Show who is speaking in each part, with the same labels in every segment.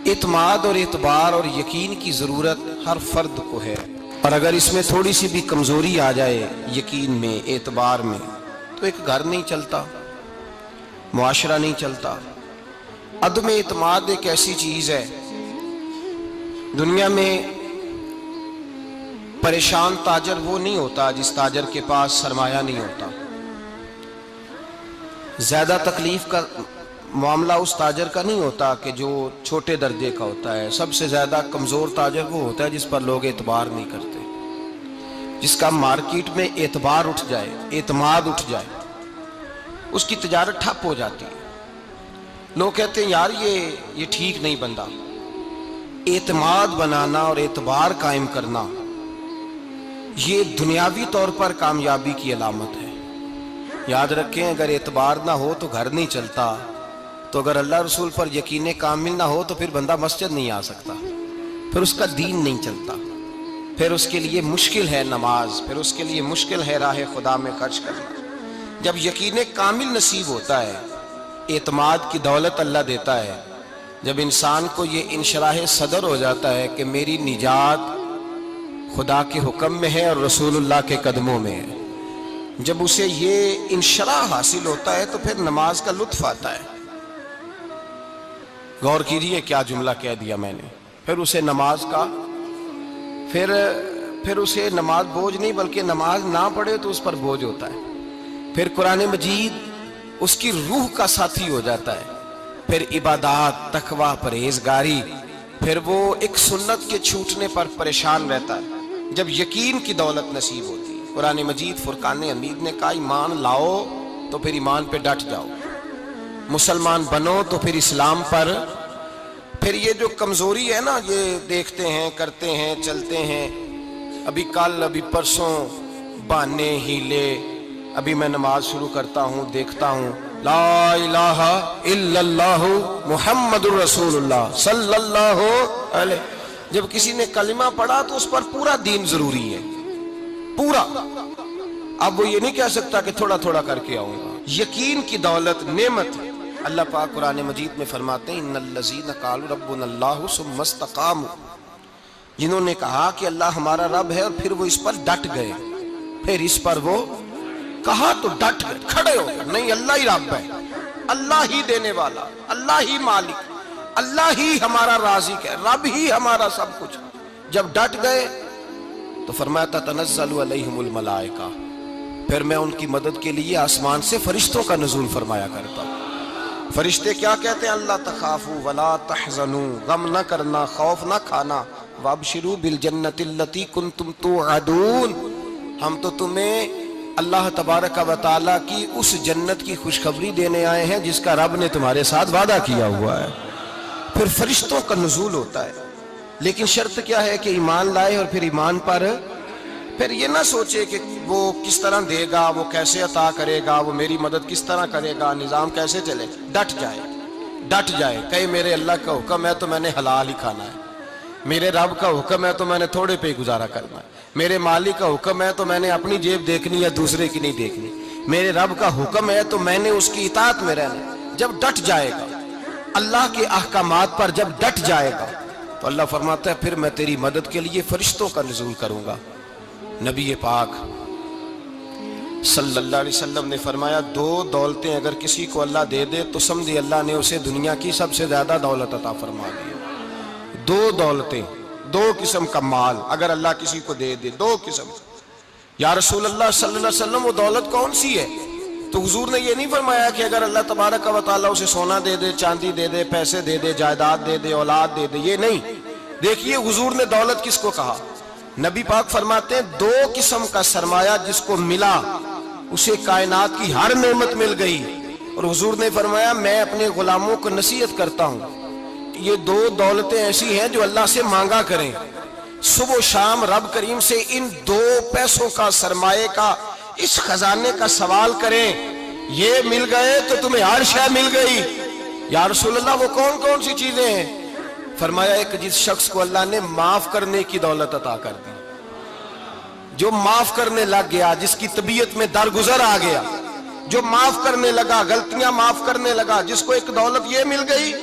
Speaker 1: اعتماد اور اعتبار اور یقین کی ضرورت ہر فرد کو ہے، اور اگر اس میں تھوڑی سی بھی کمزوری آ جائے یقین میں، اعتبار میں، تو ایک گھر نہیں چلتا، معاشرہ نہیں چلتا۔ عدم اعتماد ایک ایسی چیز ہے، دنیا میں پریشان تاجر وہ نہیں ہوتا جس تاجر کے پاس سرمایہ نہیں ہوتا۔ زیادہ تکلیف کا معاملہ اس تاجر کا نہیں ہوتا کہ جو چھوٹے درجے کا ہوتا ہے۔ سب سے زیادہ کمزور تاجر وہ ہوتا ہے جس پر لوگ اعتبار نہیں کرتے، جس کا مارکیٹ میں اعتبار اٹھ جائے، اعتماد اٹھ جائے، اس کی تجارت ٹھپ ہو جاتی ہے۔ لوگ کہتے ہیں یار یہ ٹھیک نہیں بندہ۔ اعتماد بنانا اور اعتبار قائم کرنا یہ دنیاوی طور پر کامیابی کی علامت ہے۔ یاد رکھیں، اگر اعتبار نہ ہو تو گھر نہیں چلتا، تو اگر اللہ رسول پر یقین کامل نہ ہو تو پھر بندہ مسجد نہیں آ سکتا، پھر اس کا دین نہیں چلتا، پھر اس کے لیے مشکل ہے نماز، پھر اس کے لیے مشکل ہے راہ خدا میں خرچ کرنا۔ جب یقین کامل نصیب ہوتا ہے، اعتماد کی دولت اللہ دیتا ہے، جب انسان کو یہ انشراح صدر ہو جاتا ہے کہ میری نجات خدا کے حکم میں ہے اور رسول اللہ کے قدموں میں ہے، جب اسے یہ انشراح حاصل ہوتا ہے تو پھر نماز کا لطف آتا ہے۔ غور کیجئے کیا جملہ کہہ دیا میں نے۔ پھر اسے نماز کا پھر اسے نماز بوجھ نہیں، بلکہ نماز نہ پڑھے تو اس پر بوجھ ہوتا ہے۔ پھر قرآن مجید اس کی روح کا ساتھی ہو جاتا ہے، پھر عبادات، تقوی، پرہیزگاری، پھر وہ ایک سنت کے چھوٹنے پر پریشان رہتا ہے جب یقین کی دولت نصیب ہوتی ہے۔ قرآن مجید فرقان حمید نے کہا ایمان لاؤ تو پھر ایمان پہ ڈٹ جاؤ، مسلمان بنو تو پھر اسلام پر۔ پھر یہ جو کمزوری ہے نا، یہ دیکھتے ہیں، کرتے ہیں، چلتے ہیں، ابھی کل، ابھی پرسوں، بہانے، ہیلے، ابھی میں نماز شروع کرتا ہوں، دیکھتا ہوں لا الہ الا اللہ محمد الرسول اللہ صلی اللہ علیہ۔ جب کسی نے کلمہ پڑھا تو اس پر پورا دین ضروری ہے، پورا۔ اب وہ یہ نہیں کہہ سکتا کہ تھوڑا تھوڑا کر کے آؤں گا۔ یقین کی دولت نعمت ہے۔ اللہ پاک قرآن مجید میں فرماتے ہیں ان الذین قالوا ربنا اللہ ثم استقاموا، جنہوں نے کہا کہ اللہ ہمارا رب ہے اور پھر وہ اس پر ڈٹ گئے، پھر اس پر وہ کہا تو ڈٹ گئے، کھڑے ہو گئے، نہیں اللہ ہی رب ہے، اللہ ہی دینے والا، اللہ ہی مالک، اللہ ہی ہمارا رازق ہے، رب ہی ہمارا سب کچھ۔ جب ڈٹ گئے تو فرمایا تتنزل علیہم الملائکہ، پھر میں ان کی مدد کے لیے آسمان سے فرشتوں کا نزول فرمایا کرتا ہوں۔ فرشتے کیا کہتے ہیں؟ اللہ تخافوا ولا تحزنوا، غم نہ کرنا، خوف نہ کھانا، وابشروا بالجنۃ التی کنتم توعدون، ہم تو تمہیں اللہ تبارک و تعالیٰ کی اس جنت کی خوشخبری دینے آئے ہیں جس کا رب نے تمہارے ساتھ وعدہ کیا ہوا ہے۔ پھر فرشتوں کا نزول ہوتا ہے، لیکن شرط کیا ہے کہ ایمان لائے، اور پھر ایمان پر پھر یہ نہ سوچے کہ وہ کس طرح دے گا، وہ کیسے عطا کرے گا، وہ میری مدد کس طرح کرے گا، نظام کیسے چلے۔ ڈٹ جائے، کہے میرے اللہ کا حکم ہے تو میں نے حلال ہی کھانا ہے، میرے رب کا حکم ہے تو میں نے تھوڑے پہ گزارا کرنا ہے، میرے مالک کا حکم ہے تو میں نے اپنی جیب دیکھنی یا دوسرے کی نہیں دیکھنی، میرے رب کا حکم ہے تو میں نے اس کی اطاعت میں رہنا۔ جب ڈٹ جائے گا اللہ کے احکامات پر، جب ڈٹ جائے گا تو اللہ فرماتا ہے پھر میں تیری مدد کے لیے فرشتوں کا نزول کروں گا۔ نبی پاک صلی اللہ علیہ وسلم نے فرمایا دو دولتیں اگر کسی کو اللہ دے دے تو سمجھے اللہ نے اسے دنیا کی سب سے زیادہ دولت عطا فرما دی۔ دو دولتیں، دو قسم کا مال اگر اللہ کسی کو دے دے، دو قسم۔ یا رسول اللہ صلی اللہ علیہ وسلم وہ دولت کون سی ہے؟ تو حضور نے یہ نہیں فرمایا کہ اگر اللہ تبارک و تعالیٰ اسے سونا دے دے، چاندی دے دے، پیسے دے دے، جائیداد دے دے، اولاد دے دے، یہ نہیں۔ دیکھیے حضور نے دولت کس کو کہا؟ نبی پاک فرماتے ہیں دو قسم کا سرمایہ جس کو ملا اسے کائنات کی ہر نعمت مل گئی۔ اور حضور نے فرمایا میں اپنے غلاموں کو نصیحت کرتا ہوں یہ دو دولتیں ایسی ہیں جو اللہ سے مانگا کریں، صبح و شام رب کریم سے ان دو پیسوں کا، سرمایے کا، اس خزانے کا سوال کریں، یہ مل گئے تو تمہیں ہر شے مل گئی۔ یا رسول اللہ وہ کون کون سی چیزیں ہیں؟ فرمایا ایک جس شخص کو اللہ نے معاف کرنے کی دولت عطا کر دی، جو معاف کرنے لگ گیا، جس کی طبیعت میں درگزر آ گیا، جو معاف کرنے لگا، غلطیاں معاف کرنے لگا، جس کو ایک دولت یہ مل گئی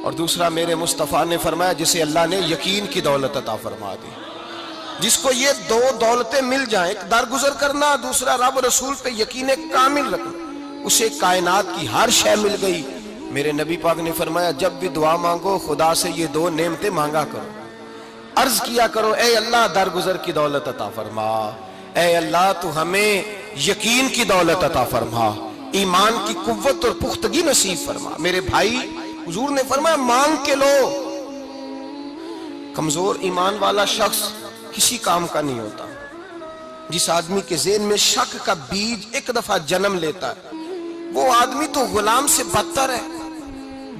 Speaker 1: اور دوسرا میرے مصطفیٰ نے فرمایا جسے اللہ نے یقین کی دولت عطا فرما دی. جس کو یہ دو دولتیں مل جائیں، ایک درگزر کرنا، دوسرا رب رسول پہ یقین کامل رکھنا، اسے کائنات کی ہر شے مل گئی. میرے نبی پاک نے فرمایا جب بھی دعا مانگو خدا سے یہ دو نعمتیں مانگا کرو، عرض کیا کرو اے اللہ درگزر کی دولت عطا فرما، اے اللہ تو ہمیں یقین کی دولت عطا فرما، ایمان کی قوت اور پختگی نصیب فرما. میرے بھائی حضور نے فرمایا مانگ کے لو. کمزور ایمان والا شخص کسی کام کا نہیں ہوتا. جس آدمی کے ذہن میں شک کا بیج ایک دفعہ جنم لیتا ہے وہ آدمی تو غلام سے بدتر ہے.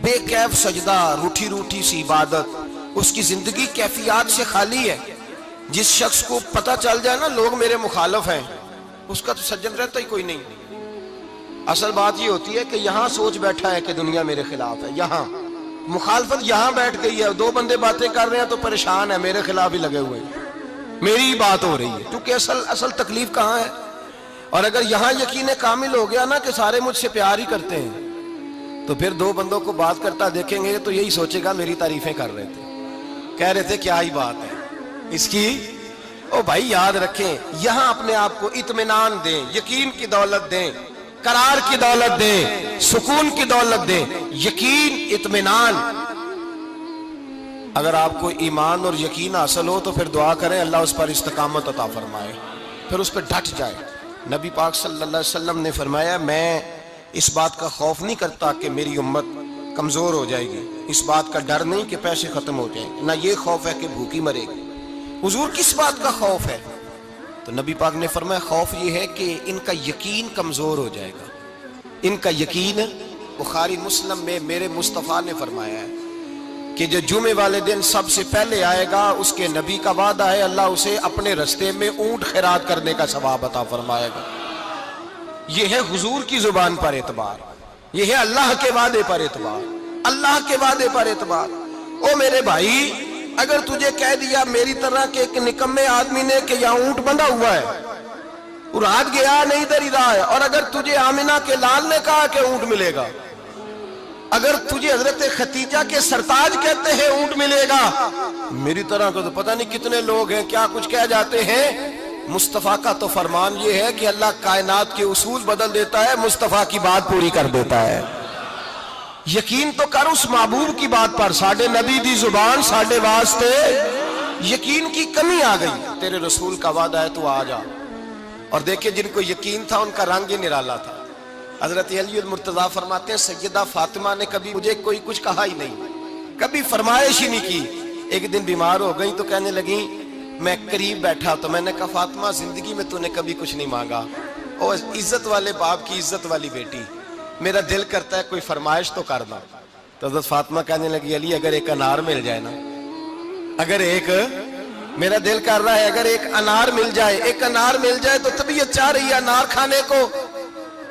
Speaker 1: بے کیف سجدہ، روٹھی روٹھی سی عبادت، اس کی زندگی کیفیات سے خالی ہے. جس شخص کو پتہ چل جائے نا لوگ میرے مخالف ہیں، اس کا تو سجن رہتا ہی کوئی نہیں. اصل بات یہ ہوتی ہے کہ یہاں سوچ بیٹھا ہے کہ دنیا میرے خلاف ہے، یہاں مخالفت یہاں بیٹھ گئی ہے، دو بندے باتیں کر رہے ہیں تو پریشان ہے، میرے خلاف ہی لگے ہوئے ہیں، میری ہی بات ہو رہی ہے. کیونکہ اصل تکلیف کہاں ہے؟ اور اگر یہاں یقین کامل ہو گیا نا کہ سارے مجھ سے پیار ہی کرتے ہیں، تو پھر دو بندوں کو بات کرتا دیکھیں گے تو یہی سوچے گا میری تعریفیں کر رہے تھے، کہہ رہے تھے کیا ہی بات ہے اس کی. او بھائی یاد رکھیں، یہاں اپنے آپ کو اطمینان دیں، یقین کی دولت دیں، قرار کی دولت دیں، سکون کی دولت دیں. یقین، اطمینان. اگر آپ کو ایمان اور یقین حاصل ہو تو پھر دعا کریں اللہ اس پر استقامت عطا فرمائے، پھر اس پہ ڈٹ جائے. نبی پاک صلی اللہ علیہ وسلم نے فرمایا میں اس بات کا خوف نہیں کرتا کہ میری امت کمزور ہو جائے گی، اس بات کا ڈر نہیں کہ پیسے ختم ہو جائیں، نہ یہ خوف ہے کہ بھوکی مرے گی. حضور کس بات کا خوف ہے؟ تو نبی پاک نے فرمایا خوف یہ ہے کہ ان کا یقین کمزور ہو جائے گا. ان کا یقین، بخاری مسلم میں میرے مصطفیٰ نے فرمایا ہے کہ جو جمعے والے دن سب سے پہلے آئے گا اس کے نبی کا وعدہ ہے اللہ اسے اپنے رستے میں اونٹ خیرات کرنے کا ثواب عطا فرمائے گا. یہ ہے حضور کی زبان پر اعتبار، یہ ہے اللہ کے وعدے پر اعتبار، اللہ کے وعدے پر اعتبار. او میرے بھائی اگر تجھے کہہ دیا میری طرح کے ایک نکمے آدمی نے کہ یہاں اونٹ بندھا ہوا ہے، اور رات گیا نہیں ادھر ہی رہا ہے، اور اگر تجھے آمنہ کے لال نے کہا کہ اونٹ ملے گا، اگر تجھے حضرت ختیجہ کے سرتاج کہتے ہیں اونٹ ملے گا، میری طرح کا تو پتہ نہیں کتنے لوگ ہیں کیا کچھ کہہ جاتے ہیں. مصطفیٰ کا تو فرمان یہ ہے کہ اللہ کائنات کے اصول بدل دیتا ہے، مصطفیٰ کی بات پوری کر دیتا ہے. یقین تو کر اس محبوب کی بات پر، ساڈے نبی دی زبان ساڈے واسطے. یقین کی کمی آ گئی، تیرے رسول کا وعدہ ہے تو آ جا. اور دیکھیں جن کو یقین تھا ان کا رنگ ہی نرالا تھا. حضرت علی المرتضیٰ فرماتے ہیں سیدہ فاطمہ نے کبھی مجھے کوئی کچھ کہا ہی نہیں، کبھی فرمائش ہی نہیں کی. ایک دن بیمار ہو گئی تو کہنے لگیں، میں قریب بیٹھا تو میں نے کہا فاطمہ زندگی میں تو نے کبھی کچھ نہیں مانگا، اور عزت والے باپ کی عزت والی بیٹی، میرا دل کرتا ہے کوئی فرمائش تو کرنا. تو حضرت فاطمہ کہنے لگی علی اگر ایک انار مل جائے نا، اگر ایک، میرا دل کر رہا ہے اگر ایک انار مل جائے، ایک انار مل جائے تو طبیعت چاہ رہی ہے انار کھانے کو.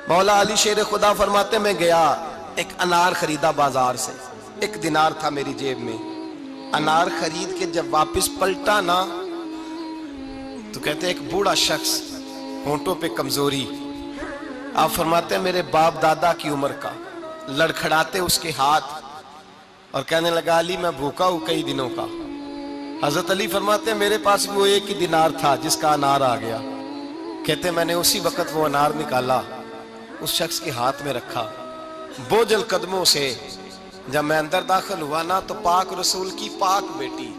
Speaker 1: مولا علی شیر خدا فرماتے میں گیا ایک انار خریدا بازار سے، 1 دینار تھا میری جیب میں. انار خرید کے جب واپس پلٹا نا تو کہتے ایک بوڑھا شخص، ہونٹوں پہ کمزوری. آپ فرماتے ہیں میرے باپ دادا کی عمر کا، لڑکھڑاتے اس کے ہاتھ، اور کہنے لگا علی میں بھوکا ہوں کئی دنوں کا. حضرت علی فرماتے ہیں میرے پاس وہ 1 ہی دینار تھا جس کا انار آ گیا. کہتے میں نے اسی وقت وہ انار نکالا، اس شخص کے ہاتھ میں رکھا، بوجھل قدموں سے جب میں اندر داخل ہوا نا تو پاک رسول کی پاک بیٹی،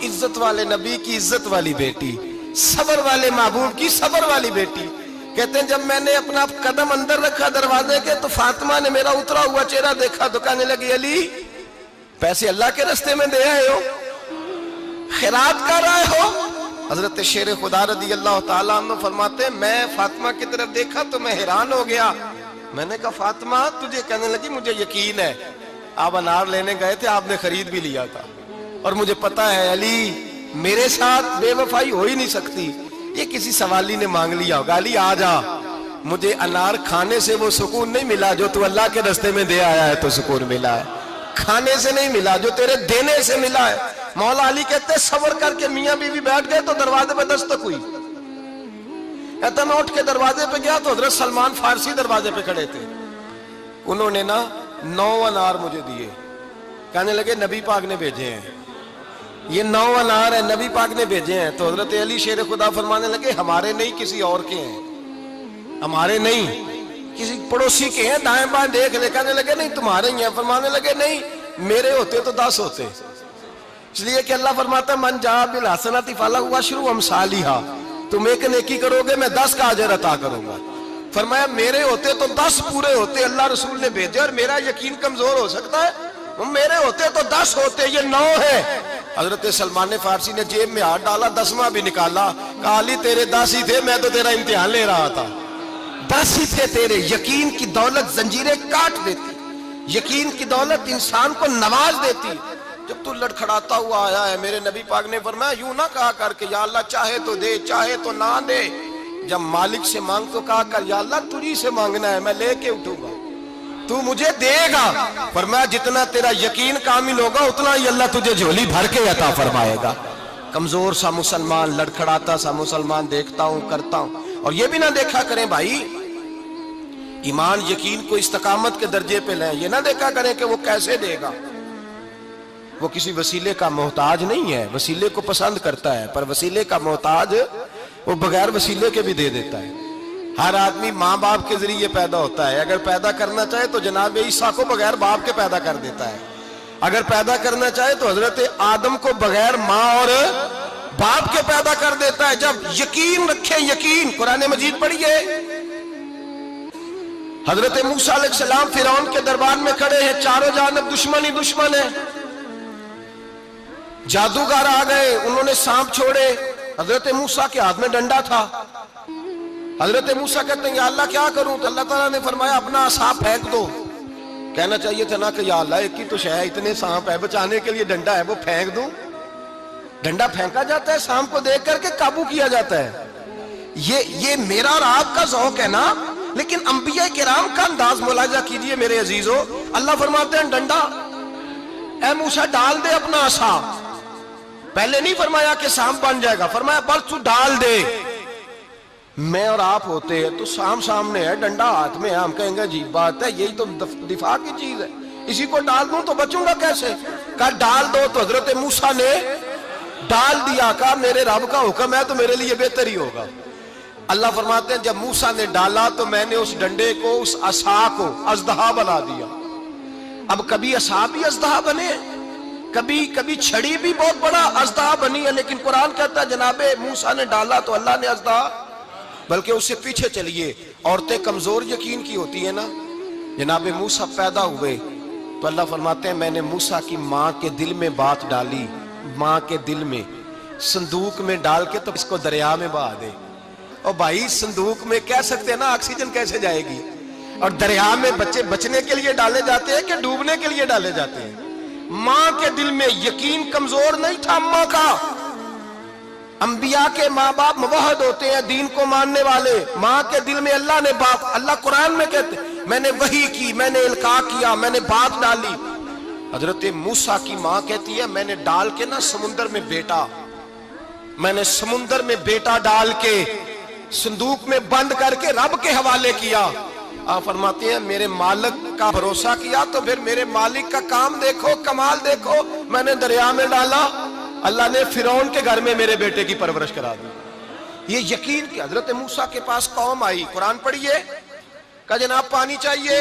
Speaker 1: عزت والے نبی کی عزت والی بیٹی، صبر والے محبوب کی صبر والی بیٹی. کہتے ہیں جب میں نے اپنا قدم اندر رکھا دروازے کے تو فاطمہ نے میرا اترا ہوا چہرہ دیکھا تو کہنے لگی علی پیسے اللہ کے راستے میں دے آئے ہو، خیرات کر رہے ہو. حضرت شیر خدا رضی اللہ تعالیٰ عنہ فرماتے ہیں میں فاطمہ کی طرف دیکھا تو میں حیران ہو گیا. میں نے کہا فاطمہ تجھے؟ کہنے لگی مجھے یقین ہے آپ انار لینے گئے تھے، آپ نے خرید بھی لیا تھا، اور مجھے پتا ہے علی میرے ساتھ بے وفائی ہو ہی نہیں سکتی، یہ کسی سوالی نے مانگ لیا ہوگا. علی آ جا، مجھے انار کھانے سے وہ سکون نہیں ملا جو تو اللہ کے راستے میں دے آیا ہے تو سکون ملا ہے، کھانے سے نہیں ملا جو تیرے دینے سے ملا ہے. مولا علی کہتے صبر کر کے میاں بیوی بیٹھ گئے تو دروازے پہ دستک ہوئی. کہتا میں اٹھ کے دروازے پہ گیا تو حضرت سلمان فارسی دروازے پہ کھڑے تھے. انہوں نے نا 9 انار مجھے دیے. کہنے لگے نبی پاک نے بھیجے ہیں، یہ 9 انار ہے، نبی پاک نے بھیجے ہیں۔ تو حضرت علی شیر خدا فرمانے لگے ہمارے نہیں، کسی اور کے ہیں، ہمارے نہیں، کسی پڑوسی کے ہیں، دائیں بائیں دیکھ لے۔ کہنے لگے نہیں تمہارے ہی ہیں۔ فرمانے لگے نہیں، میرے ہوتے تو 10 ہوتے، اس لیے کہ اللہ فرماتا ہے من جاء بالحسنۃ فلہ عشر امثالھا، تم ایک نیکی کرو گے میں 10 کا اجر عطا کروں گا۔ فرمایا میرے ہوتے تو 10 پورے ہوتے، اللہ رسول نے بھیجے، اور میرا یقین کمزور ہو سکتا ہے، میرے ہوتے تو 10 ہوتے، یہ 9 ہے۔ حضرت سلمان فارسی نے جیب میں ہاتھ ڈالا، 10واں بھی نکالا، کہا علی تیرے 10 ہی تھے، میں تو تیرا امتحان لے رہا تھا، 10 ہی تھے تیرے۔ یقین کی دولت زنجیریں کاٹ دیتی، یقین کی دولت انسان کو نواز دیتی۔ جب تو لڑکھڑاتا ہوا آیا ہے، میرے نبی پاک نے فرمایا یوں نہ کہا کر کہ یا اللہ چاہے تو دے چاہے تو نہ دے، جب مالک سے مانگ تو کہا کر یا اللہ تجھی سے مانگنا ہے، میں لے کے اٹھوں گا، تو مجھے دے گا۔ فرمایا جتنا تیرا یقین کامل ہوگا اتنا ہی اللہ تجھے جھولی بھر کے عطا فرمائے گا۔ کمزور سا مسلمان، لڑکھڑاتا سا مسلمان دیکھتا ہوں کرتا ہوں۔ اور یہ بھی نہ دیکھا کریں بھائی، ایمان یقین کو استقامت کے درجے پہ لیں، یہ نہ دیکھا کریں کہ وہ کیسے دے گا، وہ کسی وسیلے کا محتاج نہیں ہے، وسیلے کو پسند کرتا ہے، پر وسیلے کا محتاج وہ بغیر وسیلے کے بھی دے دیتا ہے۔ ہر آدمی ماں باپ کے ذریعے پیدا ہوتا ہے، اگر پیدا کرنا چاہے تو جناب عیسیٰ کو بغیر باپ کے پیدا کر دیتا ہے، اگر پیدا کرنا چاہے تو حضرت آدم کو بغیر ماں اور باپ کے پیدا کر دیتا ہے۔ جب یقین رکھیں، یقین، قرآن مجید پڑھیے، حضرت موسیٰ علیہ السلام فرعون کے دربار میں کھڑے ہیں، چاروں جانب دشمن ہی دشمن ہے، جادوگر آ گئے، انہوں نے سانپ چھوڑے، حضرت موسیٰ کے ہاتھ میں ڈنڈا تھا۔ حضرت موسیٰ کہتے ہیں یا اللہ کیا کروں؟ تو اللہ تعالیٰ نے فرمایا اپنا عصا پھینک دو۔ کہنا چاہیے تھا نا کہ یا اللہ ایک ہی تو شے ہے، اتنے سانپ ہے، بچانے کے لیے ڈنڈا ہے وہ پھینک دوں؟ ڈنڈا پھینکا جاتا ہے، سانپ کو دیکھ کر کے قابو کیا جاتا ہے۔ یہ میرا اور آپ کا ذوق ہے نا، لیکن انبیاء کرام کا انداز ملاحظہ کیجئے میرے عزیزو۔ اللہ فرماتے ہیں ڈنڈا، اے موسیٰ ڈال دے اپنا عصا۔ پہلے نہیں فرمایا کہ سانپ بن جائے گا، فرمایا بس تو ڈال دے۔ میں اور آپ ہوتے ہیں تو سانپ سامنے ہے، ڈنڈا ہاتھ میں ہے، ہم کہیں گے عجیب بات ہے، یہی تو دفاع کی چیز ہے، اسی کو ڈال دوں تو بچوں گا کیسے؟ کہا ڈال دو، تو حضرت موسیٰ نے ڈال دیا، کہا میرے رب کا حکم ہے تو میرے لیے بہتر ہی ہوگا۔ اللہ فرماتے ہیں جب موسیٰ نے ڈالا تو میں نے اس ڈنڈے کو، اس عصا کو اژدہا بنا دیا۔ اب کبھی عصا بھی اژدہا بنے، کبھی چھڑی بھی بہت بڑا اژدہا بنی ہے، لیکن قرآن کہتا ہے جناب موسیٰ نے ڈالا تو اللہ نے اژدہا، بلکہ اس سے پیچھے چلیے، عورتیں کمزور یقین کی ہوتی ہیں نا۔ جناب موسیٰ پیدا ہوئے تو اللہ فرماتے ہیں میں نے موسیٰ کی ماں کے دل میں بات ڈالی، ماں کے دل میں، صندوق میں ڈال کے تو اس کو دریا میں بہا دے۔ اور بھائی صندوق میں کہہ سکتے ہیں نا آکسیجن کیسے جائے گی، اور دریا میں بچے بچنے کے لیے ڈالے جاتے ہیں کہ ڈوبنے کے لیے ڈالے جاتے ہیں؟ ماں کے دل میں یقین کمزور نہیں تھا ماں کا۔ انبیاء کے ماں باپ موحد ہوتے ہیں، دین کو ماننے والے، ماں کے دل میں اللہ نے بات، اللہ قرآن میں کہتے میں نے وحی کی، میں نے القاء کیا، میں نے بات ڈالی۔ حضرت موسیٰ کی ماں کہتی ہے میں نے ڈال کے نا سمندر میں بیٹا، میں نے سمندر میں بیٹا ڈال کے صندوق میں بند کر کے رب کے حوالے کیا۔ آپ فرماتے ہیں میرے مالک کا بھروسہ کیا تو پھر میرے مالک کا کام دیکھو، کمال دیکھو، میں نے دریا میں ڈالا، اللہ نے فرعون کے گھر میں میرے بیٹے کی پرورش کرا دی۔ یہ یقین کہ حضرت موسیٰ کے پاس قوم آئی، قرآن پڑھیے، کہا جناب پانی چاہیے،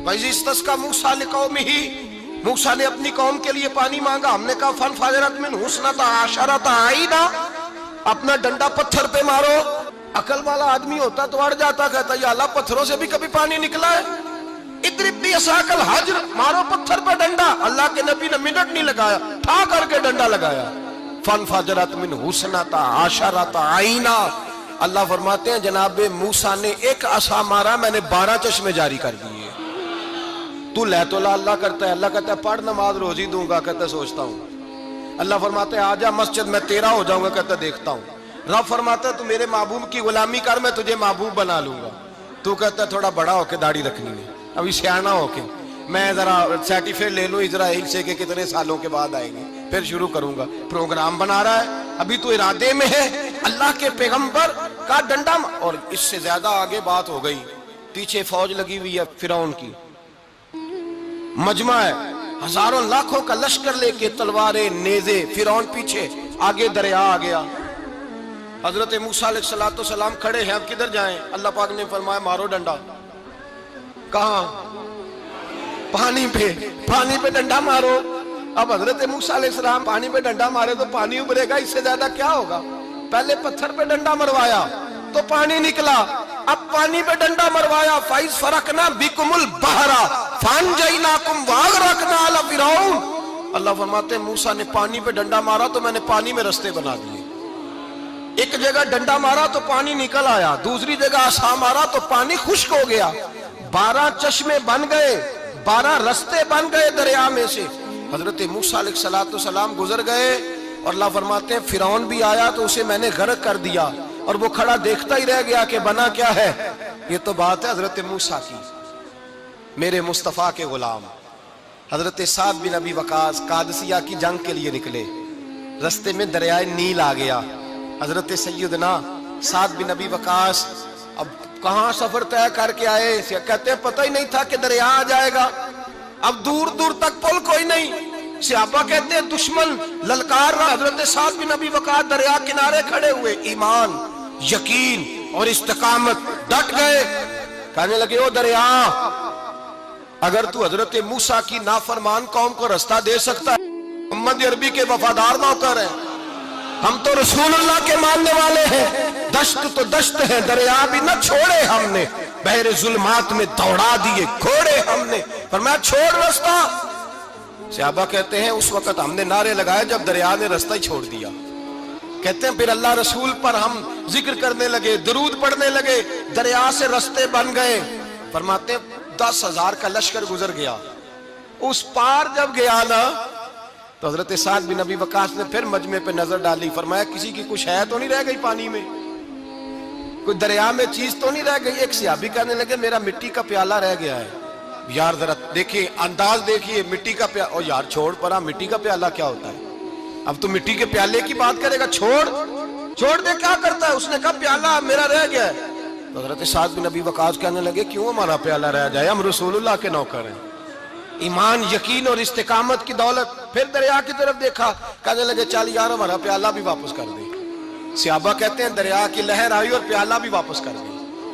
Speaker 1: وَإِذِ اسْتَسْقَىٰ مُوسَىٰ لِقَوْمِهِ، موسیٰ نے اپنی قوم کے لیے پانی مانگا، ہم نے کہا فَانْفَجَرَتْ مِنْهُ اثْنَتَا عَشَرَةَ عَيْنًا، اپنا ڈنڈا پتھر پہ مارو۔ عقل والا آدمی ہوتا تو اڑ جاتا، کہتا یا اللہ پتھروں سے بھی کبھی پانی نکلا ہے؟ اضرب بعصاک الحجر، مارو پتھر پہ ڈنڈا۔ اللہ کے نبی نے منٹ نہیں لگایا، ٹھا کر کے ڈنڈا لگایا، فانفجرت منہ اثنتا عشرۃ عینا۔ اللہ فرماتے ہیں جناب موسیٰ نے ایک عصا مارا، میں نے 12 چشمے جاری کر دیے۔ تو لے تو لا اللہ کرتا ہے، اللہ کہتا ہے پڑھ نماز روزی دوں گا، کہتا ہے سوچتا ہوں۔ اللہ فرماتے ہیں آجا مسجد میں تیرا ہو جاؤں گا، کہتا ہے دیکھتا ہوں۔ رب فرماتا ہے تو میرے محبوب کی غلامی کر، میں تجھے محبوب بنا لوں گا۔ تو کہتا ہے تھوڑا بڑا ہو کے داڑھی رکھنی ہے، ابھی سیانا ہو کے میں ذرا سرٹیفکیٹ لے لوں اسرائیل سے کہ کتنے سالوں کے بعد آئیں گے، پھر شروع کروں گا۔ پروگرام بنا رہا ہے، ابھی تو ارادے میں ہے۔ اللہ کے پیغمبر کا ڈنڈا، اور اس سے زیادہ آگے بات ہو گئی، پیچھے فوج لگی ہوئی ہے فرعون کی، مجمع ہے، ہزاروں لاکھوں کا لشکر لے کے، تلواریں، نیزے، فرعون پیچھے، آگے دریا آ گیا۔ حضرت موسیٰ علیہ السلام کھڑے ہیں، اب کدھر جائیں؟ اللہ پاک نے فرمایا مارو ڈنڈا۔ کہاں؟ پانی پہ ڈنڈا مارو۔ اب حضرت موسیٰ علیہ السلام پانی پہ ڈنڈا مارے تو پانی ابھرے گا، اس سے زیادہ کیا ہوگا؟ پہلے پتھر پہ ڈنڈا مروایا تو پانی نکلا، اب پانی پہ ڈنڈا مروایا، فَإِذْ فَرَقْنَا بِكُمُ الْبَحْرَ فَأَنْجَيْنَاكُمْ وَأَغْرَقْنَا آلَ فِرْعَوْنَ۔ اللہ فرماتے ہیں موسیٰ نے پانی پہ ڈنڈا مارا تو میں نے پانی میں رستے بنا دیے۔ ایک جگہ ڈنڈا مارا تو پانی نکل آیا، دوسری جگہ عصا مارا تو پانی خشک ہو گیا، 12 چشمے بن گئے، 12 رستے بن گئے دریا میں سے۔ حضرت موسیٰ علیہ السلام گزر گئے اور اللہ فرماتے ہیں فرعون بھی آیا تو اسے میں نے غرق کر دیا، اور وہ کھڑا دیکھتا ہی رہ گیا کہ بنا کیا ہے۔ یہ تو بات ہے حضرت موسیٰ کی۔ میرے مصطفیٰ کے غلام حضرت سعد بن ابی وقاص قادسیہ کی جنگ کے لیے نکلے، رستے میں دریائے نیل آ گیا۔ حضرت سیدنا سعد بن ابی وقاص اب کہاں سفر طے کر کے آئے، کہتے ہیں پتہ ہی نہیں تھا کہ دریا آ جائے گا، اب دور دور تک پل کوئی نہیں۔ صحابہ کہتے ہیں دشمن للکار رہا، حضرت سعد بن ابی وقاص دریا کنارے کھڑے ہوئے، ایمان، یقین اور استقامت، ڈٹ گئے، کہنے لگے او دریا، اگر تو حضرت موسیٰ کی نافرمان قوم کو رستہ دے سکتا ہے، محمد عربی کے وفادار نوکر ہیں، ہم تو رسول اللہ کے ماننے والے ہیں، دشت تو دشت ہے، دریا بھی نہ چھوڑے ہم نے، بحر ظلمات میں دوڑا دیے گھوڑے ہم نے، فرمایا چھوڑ رستہ۔ صحابہ کہتے ہیں اس وقت ہم نے نعرے لگائے جب دریا نے رستہ ہی چھوڑ دیا۔ کہتے ہیں پھر اللہ رسول پر ہم ذکر کرنے لگے، درود پڑھنے لگے، دریا سے رستے بن گئے۔ فرماتے ہیں 10,000 کا لشکر گزر گیا، اس پار جب گیا نا تو حضرت سعد بن ابی وقاص نے پھر مجمع پہ نظر ڈالی، فرمایا کسی کی کچھ ہے تو نہیں رہ گئی پانی میں، کوئی دریا میں چیز تو نہیں رہ گئی؟ ایک صحابی کہنے لگے میرا مٹی کا پیالہ رہ گیا ہے۔ یار ذرا دیکھیے انداز دیکھیے، مٹی کا پیالہ، اور یار چھوڑ پرا، مٹی کا پیالہ کیا ہوتا ہے؟ اب تو مٹی کے پیالے کی بات کرے گا، چھوڑ دے، کیا کرتا ہے؟ اس نے کہا پیالہ میرا رہ گیا ہے۔ تو حضرت سعد بن ابی وقاص کہنے لگے کیوں ہمارا پیالہ رہ جائے، ہم رسول اللہ کے نوکر ہیں۔ ایمان، یقین اور استقامت کی دولت۔ پھر دریا کی طرف دیکھا، کہنے لگے چل یار ہمارا پیالہ بھی واپس کر دے۔ صحابہ کہتے ہیں دریا کی لہر آئی اور پیالہ بھی واپس کر دی۔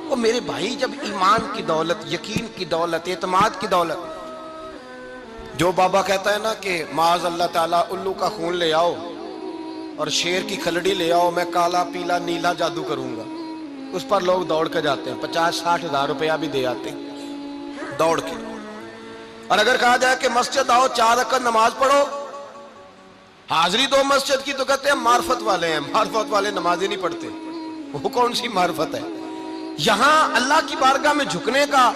Speaker 1: وہ میرے بھائی جب ایمان کی دولت، یقین کی دولت، اعتماد کی دولت، جو بابا کہتا ہے نا کہ معاذ اللہ تعالیٰ الو کا خون لے آؤ اور شیر کی کھلڑی لے آؤ، میں کالا پیلا نیلا جادو کروں گا، اس پر لوگ دوڑ کے جاتے ہیں، 50-60 ہزار روپیہ بھی دے آتے ہیں دوڑ کے۔ اور اگر کہا جائے کہ مسجد آؤ 4 رکعت نماز پڑھو، حاضری دو مسجد کی، تو کہتے ہیں معرفت والے ہیں، معرفت والے نمازیں نہیں پڑھتے۔ وہ کون سی معرفت ہے؟ یہاں اللہ کی بارگاہ میں جھکنے کا،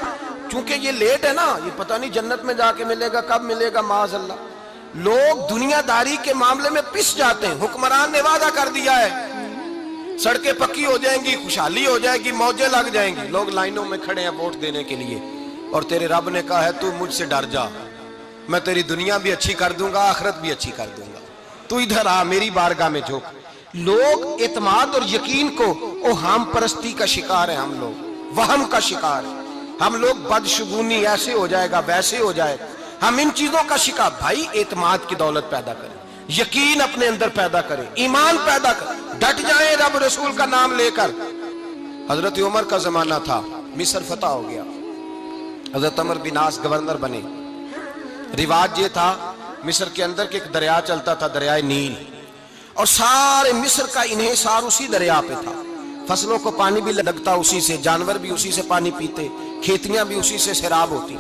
Speaker 1: چونکہ یہ لیٹ ہے نا، یہ پتہ نہیں جنت میں جا کے ملے گا، کب ملے گا، معاذ اللہ۔ لوگ دنیا داری کے معاملے میں پس جاتے ہیں، حکمران نے وعدہ کر دیا ہے سڑکیں پکی ہو جائیں گی، خوشحالی ہو جائے گی، موجیں لگ جائیں گی، لوگ لائنوں میں کھڑے ہیں ووٹ دینے کے لیے، اور تیرے رب نے کہا ہے تو مجھ سے ڈر جا، میں تیری دنیا بھی اچھی کر دوں گا، آخرت بھی اچھی کر دوں گا، تو ادھر آ میری بارگاہ میں جھک۔ لوگ اعتماد اور یقین کو اوہام پرستی کا شکار ہیں، ہم لوگ وہم کا شکار ہیں، ہم لوگ بدشگونی ایسے ہو جائے گا ویسے ہو جائے گا، ہم ان چیزوں کا شکار۔ بھائی اعتماد کی دولت پیدا کریں، یقین اپنے اندر پیدا کریں، ایمان پیدا کریں، ڈٹ جائیں رب رسول کا نام لے کر۔ حضرت عمر کا زمانہ تھا، مصر فتح ہو گیا، حضرت عمر بن عاص گورنر بنے۔ رواج یہ تھا مصر کے اندر کہ ایک دریا چلتا تھا، دریائے نیل، اور سارے مصر کا انحصار اسی دریا پہ تھا، فصلوں کو پانی بھی لگتا اسی سے، جانور بھی اسی سے پانی پیتے، کھیتیاں بھی اسی سے سیراب ہوتی۔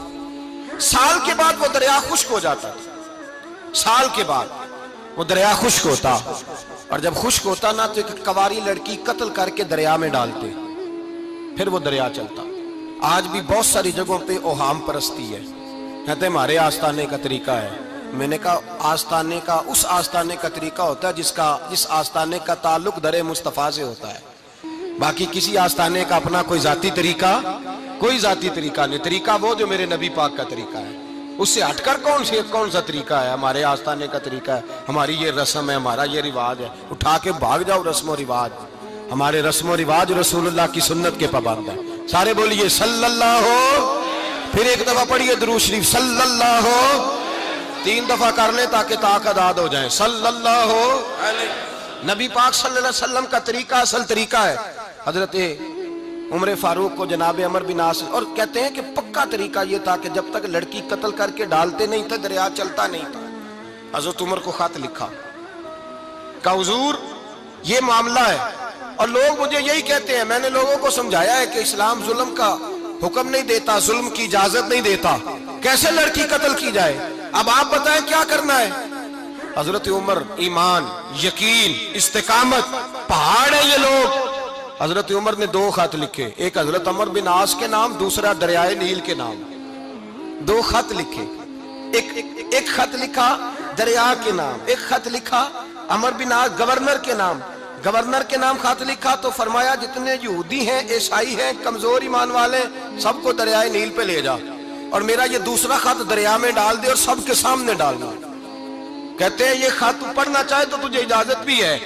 Speaker 1: سال کے بعد وہ دریا خشک ہو جاتا تھا، سال کے بعد وہ دریا خشک ہوتا، اور جب خشک ہوتا نا تو ایک کواری لڑکی قتل کر کے دریا میں ڈالتے، پھر وہ دریا چلتا۔ آج بھی بہت ساری جگہوں پہ اوہام پرستی ہے، کہتے ہیں ہمارے آستانے کا طریقہ ہے۔ میں نے کہا آستانے کا اس آستانے کا طریقہ ہوتا ہے جس آستانے کا تعلق در مصطفیٰ سے ہوتا ہے، باقی کسی آستانے کا اپنا کوئی ذاتی طریقہ نہیں۔ طریقہ وہ جو میرے نبی پاک کا طریقہ ہے، اس سے ہٹ کر کون سا طریقہ ہے؟ ہمارے آستانے کا طریقہ ہے، ہماری یہ رسم ہے، ہمارا یہ رواج ہے، اٹھا کے بھاگ جاؤ رسم و رواج۔ ہمارے رسم و رواج رسول اللہ کی سنت کے پابند ہیں۔ سارے بولیے صلی اللہ ہو، پھر ایک دفعہ پڑھیے درود شریف، صلی اللہ ہو۔ 3 دفعہ کر لیں تاکہ طاق ادا ہو جائیں. صلی اللہ علیہ. نبی پاک صلی اللہ علیہ وسلم کا طریقہ اصل طریقہ ہے. حضرت عمر فاروق کو جناب عمر بن عاص اور کہتے ہیں کہ پکا طریقہ یہ تھا کہ جب تک لڑکی قتل کر کے ڈالتے نہیں تھے دریا چلتا نہیں تھا. حضرت عمر کو خط لکھا کہ حضور یہ معاملہ ہے. اور لوگ مجھے یہی کہتے ہیں, میں نے لوگوں کو سمجھایا ہے کہ اسلام ظلم کا حکم نہیں دیتا, ظلم کی اجازت نہیں دیتا, کیسے لڑکی قتل کی جائے. اب آپ بتائیں کیا کرنا ہے. حضرت عمر ایمان, یقین, استقامت, پہاڑ ہیں یہ لوگ. حضرت عمر نے 2 خط لکھے, ایک حضرت عمر بن عاص کے نام, دوسرا دریائے نیل کے نام. 2 خط لکھے, ایک خط لکھا دریا کے نام, ایک خط لکھا عمر بن عاص گورنر کے نام. گورنر کے نام خط لکھا تو فرمایا جتنے یہودی ہیں, عیسائی ہیں, کمزور ایمان والے, سب کو دریائے نیل پہ لے جا, اور میرا یہ دوسرا خط دریا میں ڈال دے اور سب کے سامنے ڈالنا. کہتے ہیں یہ خط پڑھنا چاہے تو تجھے اجازت بھی ہے,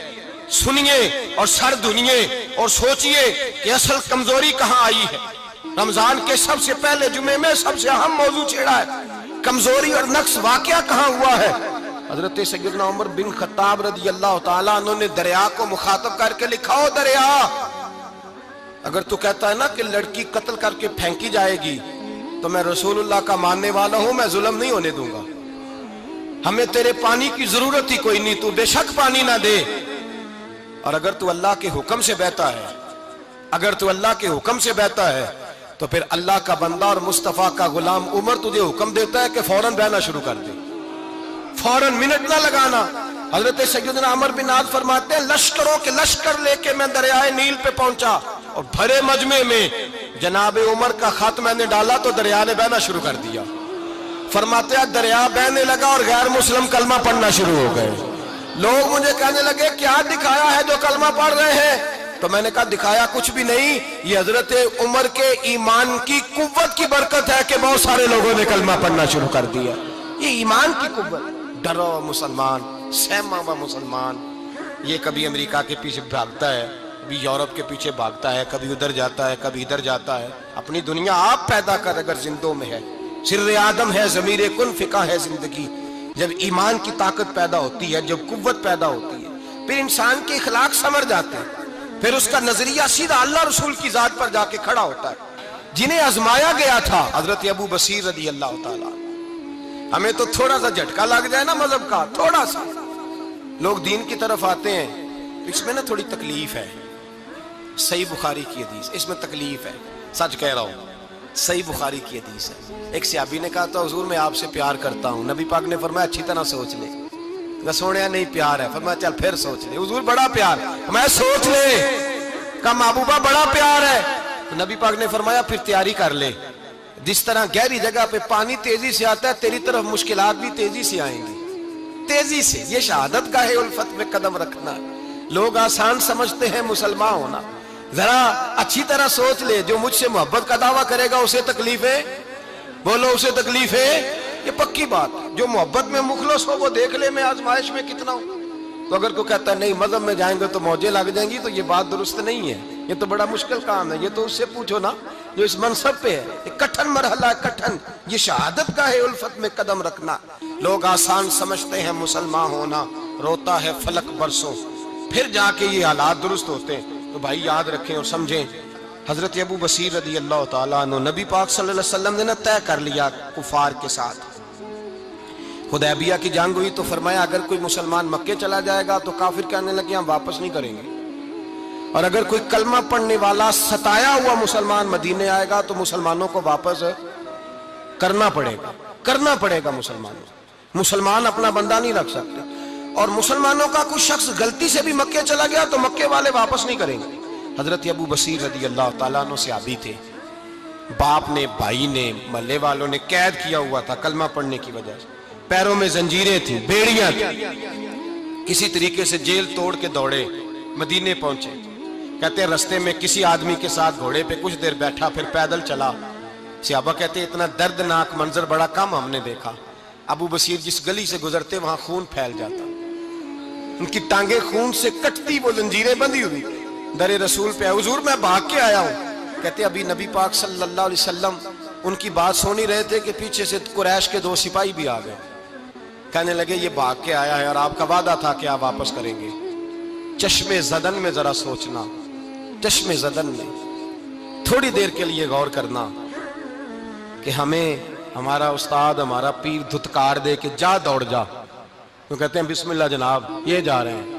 Speaker 1: سنیے اور سر دھنیے اور سوچئے کہ اصل کمزوری کہاں آئی ہے. رمضان کے سب سے پہلے جمعے میں سب سے اہم موضوع چھیڑا ہے, کمزوری اور نقص واقعہ کہاں ہوا ہے. حضرت سیدنا عمر بن خطاب رضی اللہ تعالیٰ عنہ نے دریا کو مخاطب کر کے لکھا, ہو دریا, اگر تو کہتا ہے نا کہ لڑکی قتل کر کے پھینکی جائے گی تو میں رسول اللہ کا ماننے والا ہوں, میں ظلم نہیں ہونے دوں گا. ہمیں تیرے پانی کی ضرورت ہی کوئی نہیں, تو بے شک پانی نہ دے. اور اگر تو اللہ کے حکم سے بہتا ہے, اگر تو اللہ کے حکم سے بہتا ہے تو پھر اللہ کا بندہ اور مصطفیٰ کا غلام عمر تجھے حکم دیتا ہے کہ فوراً بہنا شروع کر دے, فوراً منٹ نہ لگانا. حضرت سیدنا عمر بن عاص فرماتے ہیں لشکروں کے لشکر لے کے میں دریائے نیل پہ پہنچا اور بھرے مجمع میں جناب عمر کا خط میں نے ڈالا تو دریا نے بہنا شروع کر دیا. فرماتے ہیں دریا بہنے لگا اور غیر مسلم کلمہ پڑھنا شروع ہو گئے. لوگ مجھے کہنے لگے کیا دکھایا ہے جو کلمہ پڑھ رہے ہیں, تو میں نے کہا دکھایا کچھ بھی نہیں, یہ حضرت عمر کے ایمان کی قوت کی برکت ہے کہ بہت سارے لوگوں نے کلمہ پڑھنا شروع کر دیا. یہ ایمان کی قوت. ڈرا ہوا مسلمان, سہما ہوا مسلمان, یہ کبھی امریکہ کے پیچھے بھاگتا ہے, کبھی یورپ کے پیچھے بھاگتا ہے, کبھی ادھر جاتا ہے, کبھی ادھر جاتا ہے. اپنی دنیا آپ پیدا کر اگر زندوں میں ہے, سر آدم ہے, ضمیر کن فقہ ہے زندگی. جب ایمان کی طاقت پیدا ہوتی ہے, جب قوت پیدا ہوتی ہے, پھر انسان کے اخلاق سمر جاتے ہیں, پھر اس کا نظریہ سیدھا اللہ رسول کی ذات پر جا کے کھڑا ہوتا ہے. جنہیں آزمایا گیا تھا حضرت ابو بصیر رضی اللہ تعالیٰ. ہمیں تو تھوڑا سا جھٹکا لگ جائے نا مذہب کا, تھوڑا سا, لوگ دین کی طرف آتے ہیں, اس میں نا تھوڑی تکلیف ہے. صحیح بخاری کی حدیث, اس میں تکلیف ہے, سچ کہہ رہا ہوں, صحیح بخاری کی حدیث ہے. ایک صحابی نے کہا تھا حضور میں آپ سے پیار کرتا ہوں. نبی پاک نے فرمایا اچھی طرح سوچ لے. میں سونے نہیں پیار ہے, فرمایا چل پھر سوچ لے. حضور بڑا پیار, میں سوچ لے. کہا محبوبہ بڑا پیار ہے. تو نبی پاک نے فرمایا پھر تیاری کر لے, جس طرح گہری جگہ پہ پانی تیزی سے آتا ہے تیری طرف مشکلات بھی تیزی سے آئیں گی, تیزی سے. یہ شہادت کا ہے الفت میں قدم رکھنا. لوگ آسان سمجھتے ہیں مسلمان ہونا, ذرا اچھی طرح سوچ لے. جو مجھ سے محبت کا دعویٰ کرے گا اسے تکلیف ہے, بولو اسے تکلیف ہے, یہ پکی بات. جو محبت میں مخلص ہو وہ دیکھ لے میں آزمائش میں کتنا ہوں. تو اگر کوئی کہتا ہے نہیں مذہب میں جائیں گے تو موجیں لگ جائیں گی, تو یہ بات درست نہیں ہے. یہ تو بڑا مشکل کام ہے. یہ تو اس سے پوچھو نا جو اس منصب پہ ہے. یہ کٹھن مرحلہ ہے, کٹھن. یہ شہادت کا ہے الفت میں قدم رکھنا. لوگ آسان سمجھتے ہیں مسلمان ہونا, روتا ہے فلک برسوں, پھر جا کے یہ حالات درست ہوتے ہیں. تو بھائی یاد رکھیں اور سمجھیں, حضرت ابو بصیر رضی اللہ تعالیٰ عنہ, نبی پاک صلی اللہ علیہ وسلم نے طے کر لیا کفار کے ساتھ. حدیبیہ کی جنگ ہوئی تو فرمایا اگر کوئی مسلمان مکے چلا جائے گا تو کافر کہنے لگے ہم واپس نہیں کریں گے, اور اگر کوئی کلمہ پڑھنے والا ستایا ہوا مسلمان مدینے آئے گا تو مسلمانوں کو واپس کرنا پڑے گا, کرنا پڑے گا. مسلمان اپنا بندہ نہیں رکھ سکتے. اور مسلمانوں کا کوئی شخص غلطی سے بھی مکے چلا گیا تو مکے والے واپس نہیں کریں گے. حضرت ابو بصیر رضی اللہ تعالیٰ عنہ صحابی تھے, باپ نے, بھائی نے, محلے والوں نے قید کیا ہوا تھا کلمہ پڑھنے کی وجہ سے, پیروں میں زنجیریں تھیں, بیڑیاں تھیں. کسی طریقے سے جیل توڑ کے دوڑے, مدینے پہنچے. کہتے ہیں رستے میں کسی آدمی کے ساتھ گھوڑے پہ کچھ دیر بیٹھا, پھر پیدل چلا. صحابہ کہتے ہیں اتنا دردناک منظر بڑا کم ہم نے دیکھا. ابو بصیر جس گلی سے گزرتے وہاں خون پھیل جاتا, ان کی ٹانگیں خون سے کٹتی, وہ زنجیریں بندھی ہوئی. در رسول پہ حضور میں بھاگ کے آیا ہوں. کہتے ابھی نبی پاک صلی اللہ علیہ وسلم ان کی بات سن ہی رہے تھے کہ پیچھے سے قریش کے 2 سپاہی بھی آ گئے. کہنے لگے یہ بھاگ کے آیا ہے اور آپ کا وعدہ تھا کہ آپ واپس کریں گے. چشم زدن میں ذرا سوچنا, چشم زدن میں تھوڑی دیر کے لیے غور کرنا کہ ہمیں ہمارا استاد, ہمارا پیر دھتکار دے کہ جا دوڑ جا, تو کہتے ہیں بسم اللہ جناب یہ جا رہے ہیں.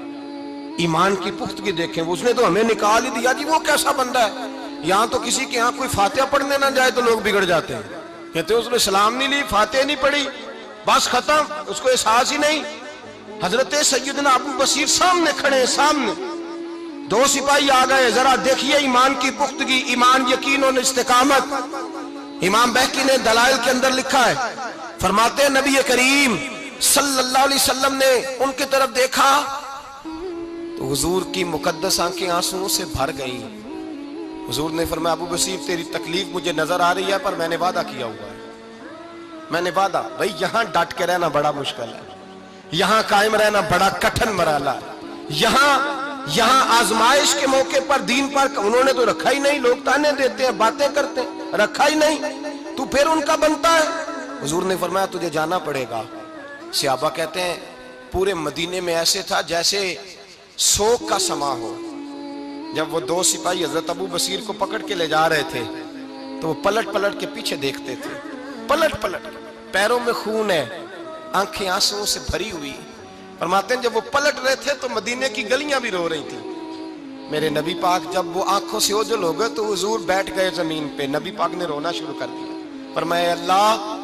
Speaker 1: ایمان کی پختگی دیکھیں, اس نے تو ہمیں نکال ہی دیا جی, وہ کیسا بندہ ہے. یہاں تو کسی کے یہاں کوئی فاتحہ پڑھنے نہ جائے تو لوگ بگڑ جاتے ہیں, کہتے ہیں اس نے سلام نہیں لی, فاتحہ نہیں پڑھی, بس ختم, اس کو احساس ہی نہیں. حضرت سیدنا ابو بصیر سامنے کھڑے, سامنے 2 سپاہی آ گئے. ذرا دیکھیے ایمان کی پختگی, ایمان, یقین اور استقامت. امام بہقی نے دلائل کے اندر لکھا ہے, فرماتے ہیں نبی کریم صلی اللہ علیہ وسلم نے ان کی طرف دیکھا تو حضور کی مقدس آنکھیں آنسوؤں سے بھر گئیں. حضور نے فرمایا ابو بصیر تیری تکلیف مجھے نظر آ رہی ہے, پر میں نے وعدہ کیا ہوا ہے, میں نے وعدہ. بھائی یہاں ڈٹ کے رہنا بڑا مشکل ہے, یہاں قائم رہنا بڑا کٹھن مرحلہ ہے. یہاں آزمائش کے موقع پر دین پر انہوں نے تو رکھا ہی نہیں, لوگ تانے دیتے ہیں, باتیں کرتے ہیں, رکھا ہی نہیں, تو پھر ان کا بنتا ہے. حضور نے فرمایا تجھے جانا پڑے گا. صحابہ کہتے ہیں پورے مدینے میں ایسے تھا جیسے سوگ کا سما ہو. جب وہ 2 سپاہی حضرت ابو بصیر کو پکڑ کے لے جا رہے تھے تو وہ پلٹ پلٹ کے پیچھے دیکھتے تھے, پلٹ پلٹ, پیروں میں خون ہے, آنکھیں آنسوؤں سے بھری ہوئی. فرماتے ہیں جب وہ پلٹ رہے تھے تو مدینے کی گلیاں بھی رو رہی تھی. میرے نبی پاک جب وہ آنکھوں سے اوجھل ہو گئے تو حضور بیٹھ گئے زمین پہ. نبی پاک نے رونا شروع کر دیا. فرمایا اللہ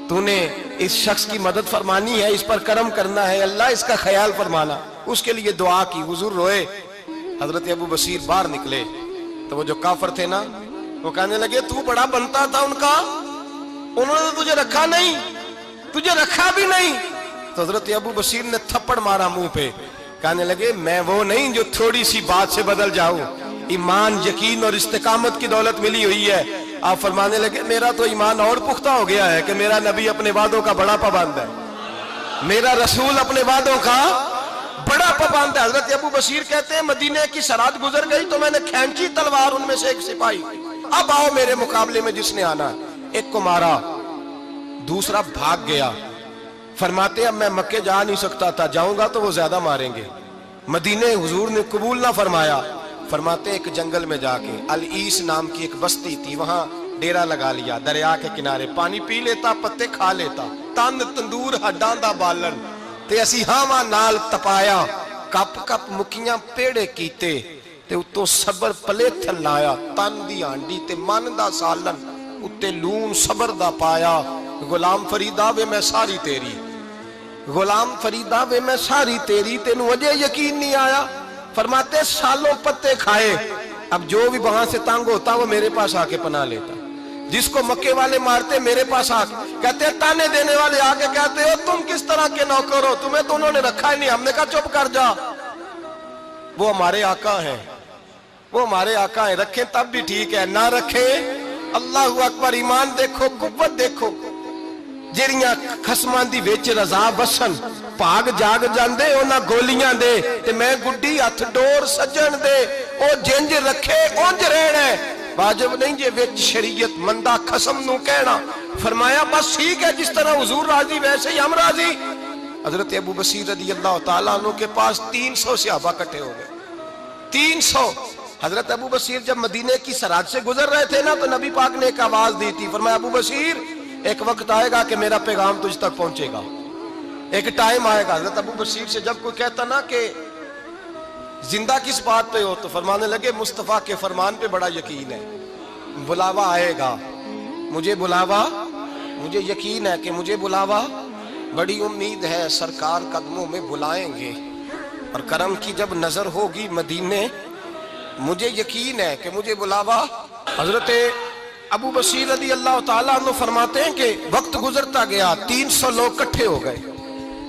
Speaker 1: تو نے اس شخص کی مدد فرمانی ہے, اس پر کرم کرنا ہے, اللہ اس کا خیال فرمانا. اس کے لیے دعا کی, حضور روئے. حضرت ابو بصیر باہر نکلے تو وہ جو کافر تھے نا وہ کہنے لگے تو بڑا بنتا تھا ان کا, انہوں نے تجھے رکھا نہیں, تجھے رکھا بھی نہیں. تو حضرت ابو بصیر نے تھپڑ مارا منہ پہ, کہنے لگے میں وہ نہیں جو تھوڑی سی بات سے بدل جاؤں, ایمان, یقین اور استقامت کی دولت ملی ہوئی ہے. آپ فرمانے لگے میرا تو ایمان اور پختہ ہو گیا ہے کہ میرا نبی اپنے وعدوں کا بڑا پابند ہے, میرا رسول اپنے وعدوں کا بڑا پابند ہے. حضرت ابو بصیر کہتے ہیں مدینے کی سرحد گزر گئی تو میں نے کھینچی تلوار, ان میں سے ایک سپاہی, اب آؤ میرے مقابلے میں جس نے آنا ہے. ایک کو مارا, دوسرا بھاگ گیا. فرماتے اب میں مکے جا نہیں سکتا تھا, جاؤں گا تو وہ زیادہ ماریں گے. مدینے حضور نے قبول نہ فرمایا. فرماتے ایک جنگل میں جا کے, العیس نام کی ایک بستی تھی, وہاں ڈیرا لگا لیا, دریا کے کنارے, پانی پی لیتا, پتے کھا لیتا, تن تندور ہڈاں دا بالن تے اسی ہاواں نال تپایا, کپ کپ مکیاں پیڑے کیتے تے اتوں صبر پلے تھل لایا, تن دی ہانڈی تے من دا سالن اتے لون صبر دا پایا. غلام فریدا وے میں ساری تیری, غلام فریدا وے میں ساری تیری, تینوں وجہ یقین نہیں آیا. فرماتے سالوں پتے کھائے, اب جو بھی وہاں سے تنگ ہوتا وہ میرے پاس آ کے پناہ لیتا. جس کو مکے والے مارتے میرے پاس آ کے کہتے تانے دینے والے آ کے کہتے ہو تم کس طرح کے نوکر ہو, تمہیں تو انہوں نے رکھا ہی نہیں. ہم نے کہا چپ کر جا, وہ ہمارے آقا ہیں, وہ ہمارے آقا ہیں, رکھیں تب بھی ٹھیک ہے, نہ رکھیں اللہ اکبر. ایمان دیکھو, قوت دیکھو, جیڑیاں خسماں دی وچ رضا وسن, پاگ جاگ جاندے اونا گولیاں دے تے میں گڈی ہتھ ڈور سجن دے, او جنج رکھے اونج رہنا ہے, واجب نہیں جے وچ شریعت مندہ خسم نو کہنا. فرمایا بس ٹھیک ہے, جس طرح حضور راضی ویسے ہی ہم راضی. حضرت ابو بصیر رضی اللہ تعالیٰ عنہ کے پاس 300 صحابہ کٹھے ہو گئے, 300. حضرت ابو بصیر جب مدینے کی سرحد سے گزر رہے تھے نا تو نبی پاک نے ایک آواز دی تھی. فرمایا ابو بصیر ایک وقت آئے گا کہ میرا پیغام تجھ تک پہنچے گا, ایک ٹائم آئے گا. حضرت ابو بصیر سے جب کوئی کہتا نا کہ زندہ کس بات پہ ہو تو فرمانے لگے مصطفیٰ کے فرمان پہ بڑا یقین ہے, بلاوا آئے گا, مجھے بلاوا, مجھے یقین ہے کہ مجھے بلاوا, بڑی امید ہے سرکار قدموں میں بلائیں گے, اور کرم کی جب نظر ہوگی مدینے, مجھے یقین ہے کہ مجھے بلاوا. حضرت ابو بصیر رضی اللہ تعالیٰ عنہ فرماتے ہیں کہ وقت گزرتا گیا, 300 لوگ کٹھے ہو گئے.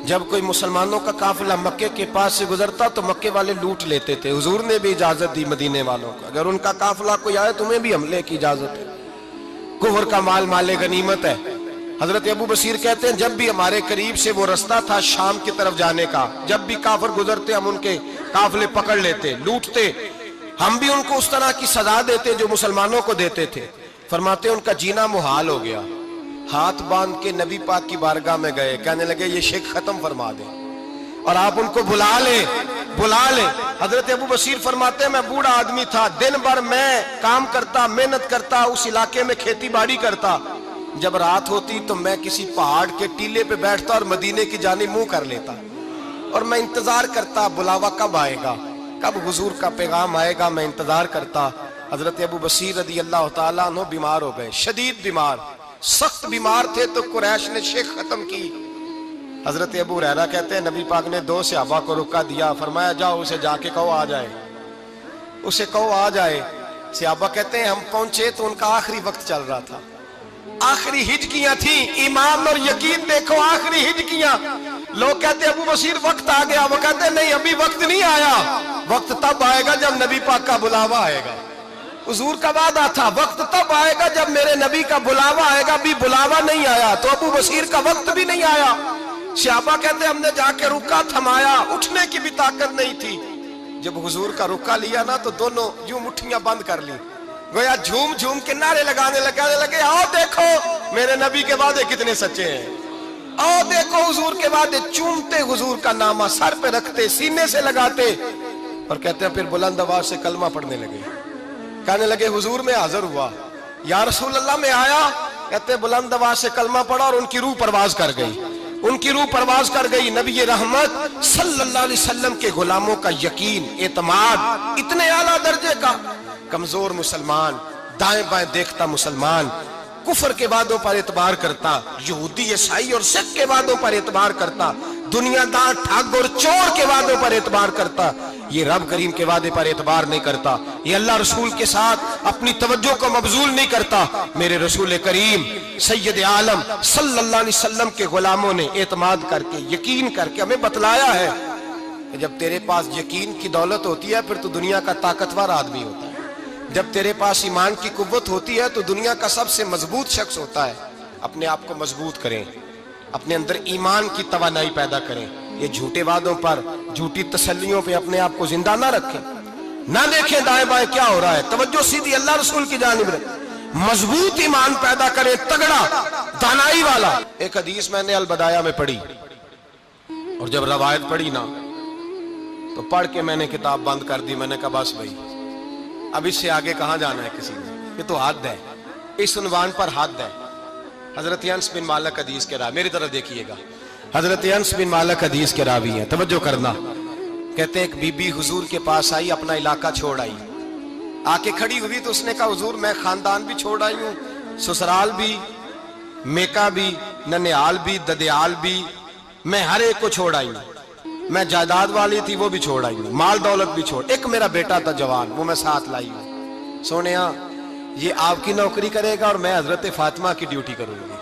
Speaker 1: جب کوئی مسلمانوں کا قافلہ مکے کے پاس سے گزرتا تو مکے والے لوٹ لیتے تھے. حضور نے بھی اجازت دی مدینے والوں کو, اگر ان کا قافلہ کوئی آئے تمہیں بھی حملے کی اجازت ہے, کفر کا مال مال غنیمت ہے. حضرت ابو بصیر کہتے ہیں جب بھی ہمارے قریب سے وہ رستہ تھا شام کی طرف جانے کا, جب بھی کافر گزرتے ہم ان کے قافلے پکڑ لیتے, لوٹتے, ہم بھی ان کو اس طرح کی سزا دیتے جو مسلمانوں کو دیتے تھے. فرماتے ان کا جینا محال ہو گیا, ہاتھ باندھ کے نبی پاک کی بارگاہ میں گئے, کہنے لگے یہ شیخ ختم فرما دیں اور آپ ان کو بلا لیں. حضرت ابو بصیر فرماتے ہیں میں بوڑھا آدمی تھا, دن بھر میں کام کرتا, محنت کرتا, اس علاقے میں کھیتی باڑی کرتا. جب رات ہوتی تو میں کسی پہاڑ کے ٹیلے پہ بیٹھتا اور مدینے کی جانب منہ کر لیتا اور میں انتظار کرتا بلاوا کب آئے گا, کب حضور کا پیغام آئے گا, میں انتظار کرتا. حضرت ابو بصیر رضی اللہ تعالیٰ عنہ بیمار ہو گئے, شدید بیمار, سخت بیمار تھے, تو قریش نے شیخ ختم کی. حضرت ابو ہریرہ کہتے ہیں نبی پاک نے 2 صحابہ کو رکا دیا, فرمایا جاؤ اسے جا کے کہو آ جائے, اسے کہو آ جائے. صحابہ کہتے ہیں ہم پہنچے تو ان کا آخری وقت چل رہا تھا, آخری ہجکیاں تھیں. ایمان اور یقین دیکھو, آخری ہجکیاں. لوگ کہتے ہیں ابو بصیر وقت آ گیا, وہ کہتے ہیں نہیں ابھی وقت نہیں آیا, وقت تب آئے گا جب نبی پاک کا بلاوا آئے گا. حضور کا وعدہ تھا وقت تب آئے گا جب میرے نبی کا بلاوا آئے گا, ابھی بلاوا نہیں آیا, تو ابو بصیر کا وقت بھی نہیں آیا. صحابہ کہتے ہیں ہم نے جا کے رکا, تھمایا, اٹھنے کی بھی طاقت نہیں تھی. جب حضور کا رکا لیا نا تو دونوں یوں مٹھیاں بند کر لی, گویا جھوم جھوم کے نعرے لگانے لگے آؤ دیکھو میرے نبی کے وعدے کتنے سچے ہیں, آؤ دیکھو حضور کے وعدے. چومتے حضور کا نامہ, سر پہ رکھتے, سینے سے لگاتے, اور کہتے ہیں پھر بلند آواز سے کلمہ پڑھنے لگے. کہنے لگے حضور میں حاضر ہوا, یا رسول اللہ میں آیا. کہتے بلند آواز سے کلمہ پڑھا اور ان کی روح پرواز کر گئی, ان کی روح پرواز کر گئی. نبی رحمت صلی اللہ علیہ وسلم کے غلاموں کا یقین, اعتماد اتنے اعلیٰ درجے کا. کمزور مسلمان, دائیں بائیں دیکھتا مسلمان, کفر کے وعدوں پر اعتبار کرتا, یہودی عیسائی اور سکھ کے وعدوں پر اعتبار کرتا, دنیا دار ٹھگ اور چور کے وعدوں پر اعتبار کرتا, یہ رب کریم کے وعدے پر اعتبار نہیں کرتا, یہ اللہ رسول کے ساتھ اپنی توجہ کو مبذول نہیں کرتا. میرے رسول کریم سید عالم صلی اللہ علیہ وسلم کے غلاموں نے اعتماد کر کے, یقین کر کے ہمیں بتلایا ہے کہ جب تیرے پاس یقین کی دولت ہوتی ہے پھر تو دنیا کا طاقتور آدمی ہوتا ہے. جب تیرے پاس ایمان کی قوت ہوتی ہے تو دنیا کا سب سے مضبوط شخص ہوتا ہے. اپنے آپ کو مضبوط کریں, اپنے اندر ایمان کی توانائی پیدا کریں. یہ جھوٹے وعدوں پر, جھوٹی تسلیوں پہ اپنے آپ کو زندہ نہ رکھیں, نہ دیکھیں دائیں بائیں کیا ہو رہا ہے, توجہ سیدھی اللہ رسول کی جانب رکھیں. مضبوط ایمان پیدا کریں, تگڑا, دانائی والا. ایک حدیث میں نے البدایہ میں پڑھی, اور جب روایت پڑھی نا تو پڑھ کے میں نے کتاب بند کر دی. میں نے کہا بس بھائی اب اس سے آگے کہاں جانا ہے کسی نے, یہ تو حد ہے, اس عنوان پر حد ہے. حضرت انس بن مالک حدیث کے راوی, میری طرف دیکھیے گا, حضرت انس بن مالک حدیث کے راوی ہیں, توجہ کرنا. کہتے ہیں ایک بی بی حضور کے پاس آئی, اپنا علاقہ چھوڑ آئی, آ کے کھڑی ہوئی تو اس نے کہا حضور میں خاندان بھی چھوڑ آئی ہوں, سسرال بھی, میکا بھی, ننیال بھی, ددیال بھی, میں ہر ایک کو چھوڑ آئی ہوں. میں جائیداد والی تھی وہ بھی چھوڑ آئی ہوں, مال دولت بھی چھوڑ, ایک میرا بیٹا تھا جوان وہ میں ساتھ لائی ہوں. سونیا یہ آپ کی نوکری کرے گا اور میں حضرت فاطمہ کی ڈیوٹی کروں گی,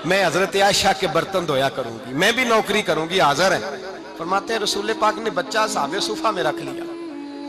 Speaker 1: میں حضرت عائشہ کے برتن دھویا کروں گی, میں بھی نوکری کروں گی. حاضر ہے. فرماتے ہیں رسول پاک نے بچہ اصحاب صفہ میں رکھ لیا,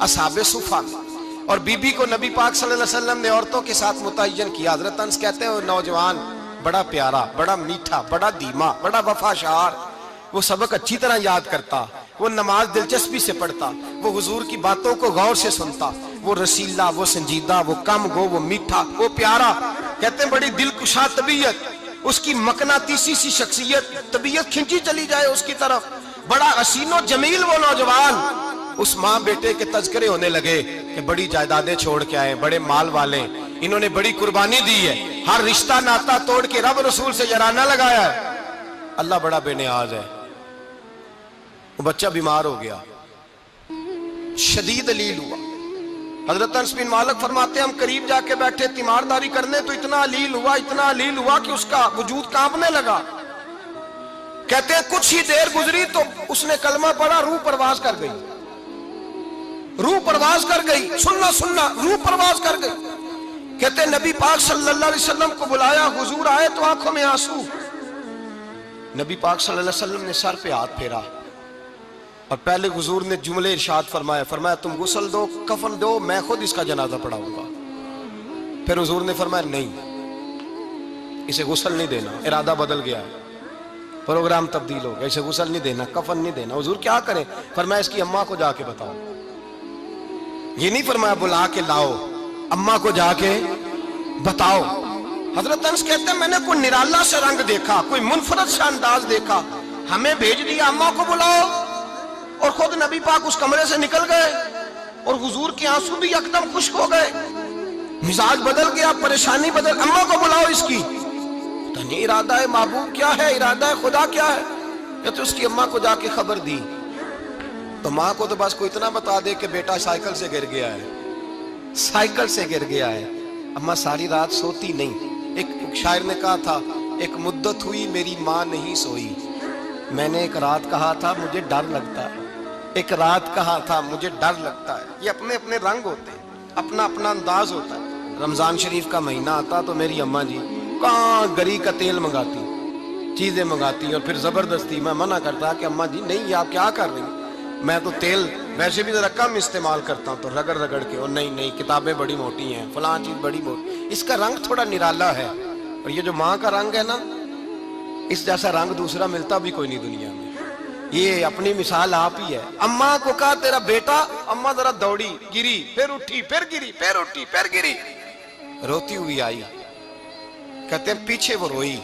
Speaker 1: اصحاب صفہ میں, اور بی بی کو نبی پاک صلی اللہ علیہ وسلم نے عورتوں کے ساتھ متعین کیا. حضرت انس کہتے ہیں وہ نوجوان بڑا پیارا, بڑا میٹھا, بڑا دھیما, بڑا وفاشار, وہ سبق اچھی طرح یاد کرتا, وہ نماز دلچسپی سے پڑھتا, وہ حضور کی باتوں کو غور سے سنتا, وہ رسیلا, وہ سنجیدہ, وہ کم گو, وہ میٹھا, وہ پیارا. کہتے ہیں بڑی دلکشا طبیعت, اس کی مقناطیسی سی شخصیت, طبیعت کھنچی چلی جائے اس کی طرف, بڑا حسین و جمیل وہ نوجوان. اس ماں بیٹے کے تذکرے ہونے لگے کہ بڑی جائیدادیں چھوڑ کے آئے, بڑے مال والے, انہوں نے بڑی قربانی دی ہے, ہر رشتہ ناتا توڑ کے رب رسول سے یارانہ لگایا ہے. اللہ بڑا بے نیاز ہے. وہ بچہ بیمار ہو گیا, شدید علیل ہوا. حضرت انس بن مالک فرماتے ہیں ہم قریب جا کے بیٹھے تیمارداری کرنے تو اتنا علیل ہوا کہ اس کا وجود کانپنے لگا. کہتے ہیں کچھ ہی دیر گزری تو اس نے کلمہ پڑھا, روح پرواز کر گئی, روح پرواز کر گئی, سننا روح پرواز کر گئی. کہتے ہیں نبی پاک صلی اللہ علیہ وسلم کو بلایا, حضور آئے تو آنکھوں میں آنسو. نبی پاک صلی اللہ علیہ وسلم نے سر پہ ہاتھ پھیرا اور پہلے حضور نے جملے ارشاد فرمایا تم غسل دو, کفن دو, میں خود اس کا جنازہ پڑھاؤں گا. پھر حضور نے فرمایا نہیں, اسے غسل نہیں دینا, ارادہ بدل گیا, پروگرام تبدیل ہو گیا, اسے غسل نہیں دینا, کفن نہیں دینا. حضور کیا کریں؟ فرمایا اس کی اماں کو جا کے بتاؤ. یہ نہیں فرمایا بلا کے لاؤ, اماں کو جا کے بتاؤ. حضرت انس کہتے ہیں میں نے کوئی نرالا سے رنگ دیکھا, کوئی منفرد سا انداز دیکھا, ہمیں بھیج دیا اماں کو بلاؤ, اور خود نبی پاک اس کمرے سے نکل گئے اور حضور کے آنسو بھی یکدم خشک ہو گئے, مزاج بدل گیا, پریشانی بدل, اماں کو بلاؤ اس کی. پتہ نہیں ارادہ ہے محبوب کیا ہے, ارادہ ہے خدا کیا ہے. یا تو اس کی اماں کو جا کے خبر دی, تو ماں کو تو بس کوئی اتنا بتا دے کہ بیٹا سائیکل سے گر گیا ہے, سائیکل سے گر گیا ہے. اماں ساری رات سوتی نہیں. ایک شاعر نے کہا تھا, ایک مدت ہوئی میری ماں نہیں سوئی, میں نے ایک رات کہا تھا مجھے ڈر لگتا ہے, ایک رات کہا تھا مجھے ڈر لگتا ہے. یہ اپنے اپنے رنگ ہوتے ہیں, اپنا اپنا انداز ہوتا ہے. رمضان شریف کا مہینہ آتا تو میری اماں جی کہاں گری کا تیل منگاتی, چیزیں منگاتی, اور پھر زبردستی میں منع کرتا کہ اماں جی نہیں, یہ آپ کیا کر رہی ہیں, میں تو تیل ویسے بھی ذرا کم استعمال کرتا ہوں, تو رگڑ رگڑ کے, اور نہیں کتابیں بڑی موٹی ہیں, فلاں چیز بڑی موٹی, اس کا رنگ تھوڑا نرالا ہے. اور یہ جو ماں کا رنگ ہے نا, اس جیسا رنگ دوسرا ملتا بھی کوئی نہیں دنیا میں. یہ اپنی مثال آپ ہی ہے. اماں کو کہا تیرا بیٹا, اماں ذرا دوڑی, گری, پھر اٹھی, پھر گری, پھر اٹھی, پھر گری, روتی ہوئی آئی. کہتے ہیں پیچھے وہ روئی,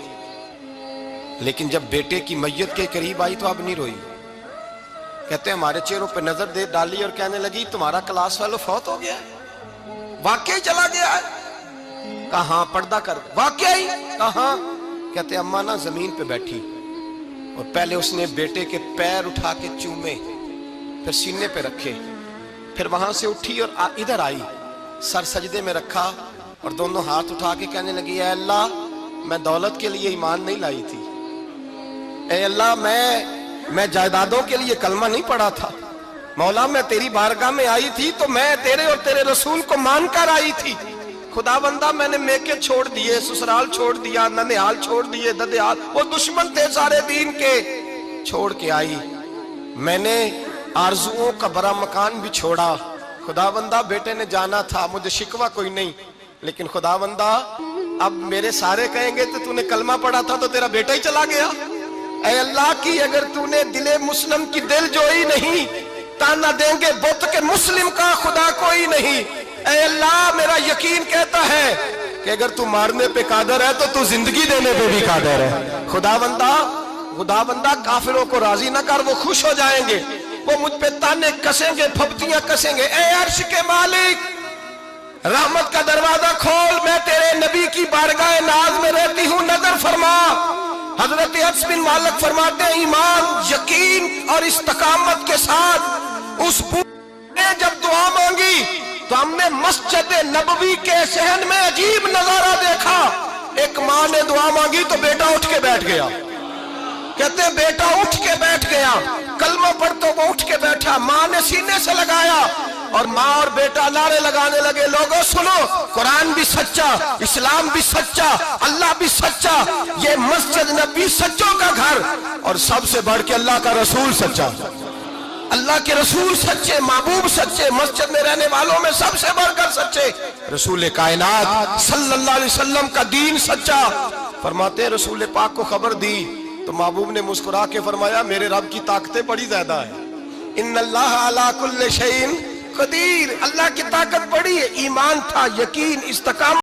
Speaker 1: لیکن جب بیٹے کی میت کے قریب آئی تو اب نہیں روئی. کہتے ہیں ہمارے چہروں پہ نظر دے ڈالی اور کہنے لگی تمہارا کلاس فیلو فوت ہو گیا ہے, واقعی چلا گیا ہے. کہاں پردہ کر, واقعی کہاں. کہتے ہیں اماں نا زمین پہ بیٹھی, اور پہلے اس نے بیٹے کے پیر اٹھا کے چومے, پھر سینے پہ رکھے, پھر وہاں سے اٹھی اور ادھر آئی, سر سجدے میں رکھا, اور دونوں ہاتھ اٹھا کے کہنے لگی اے اللہ میں دولت کے لیے ایمان نہیں لائی تھی, اے اللہ میں جائیدادوں کے لیے کلمہ نہیں پڑھا تھا, مولا میں تیری بارگاہ میں آئی تھی تو میں تیرے اور تیرے رسول کو مان کر آئی تھی. خدا بندہ میں نے میکے چھوڑ دیے, سسرال چھوڑ دیا, ننیال چھوڑ دیے, ددیال, وہ دشمن تھے سارے دین کے, چھوڑ کے آئی. میں نے آرزوؤں کا بڑا مکان بھی چھوڑا. خدا بندہ بیٹے نے جانا تھا, مجھے شکوہ کوئی نہیں, لیکن خدا بندہ اب میرے سارے کہیں گے تو نے کلمہ پڑھا تھا تو تیرا بیٹا ہی چلا گیا. اے اللہ کی اگر تو نے دل مسلم کی دل جوئی نہیں, تانا دیں گے بت کے مسلم کا خدا کوئی نہیں. اے اللہ میرا یقین کہتا ہے کہ اگر تو مارنے پہ قادر ہے تو زندگی دینے پہ بھی قادر ہے. خدا بندہ کافروں کو راضی نہ کر, وہ خوش ہو جائیں گے, وہ مجھ پہ تانے کسیں گے, پھپتیاں کسیں گے. اے عرش کے مالک رحمت کا دروازہ کھول, میں تیرے نبی کی بارگاہ ناز میں رہتی ہوں, نظر فرما. حضرت انس بن مالک فرماتے ہیں ایمان, یقین اور استقامت کے ساتھ اس نے جب دعا مانگی تو ہم نے مسجد نبوی کے صحن میں عجیب نظارہ دیکھا. ایک ماں نے دعا مانگی تو بیٹا اٹھ کے بیٹھ گیا. کہتے ہیں بیٹا اٹھ کے بیٹھ گیا, کلمہ پڑھ تو وہ اٹھ کے بیٹھا, ماں نے سینے سے لگایا, اور ماں اور بیٹا نعرے لگانے لگے لوگوں سنو, قرآن بھی سچا, اسلام بھی سچا, اللہ بھی سچا, یہ مسجد نبی سچوں کا گھر, اور سب سے بڑھ کے اللہ کا رسول سچا, اللہ کے رسول سچے, محبوب سچے, مسجد میں رہنے والوں میں سب سے بڑھ کر سچے, رسول کائنات صلی اللہ علیہ وسلم کا دین سچا. فرماتے ہیں رسول پاک کو خبر دی تو محبوب نے مسکرا کے فرمایا میرے رب کی طاقتیں بڑی زیادہ ہیں, ان اللہ علی کل شیء قدیر, اللہ کی طاقت بڑی ہے. ایمان تھا, یقین, استقامت.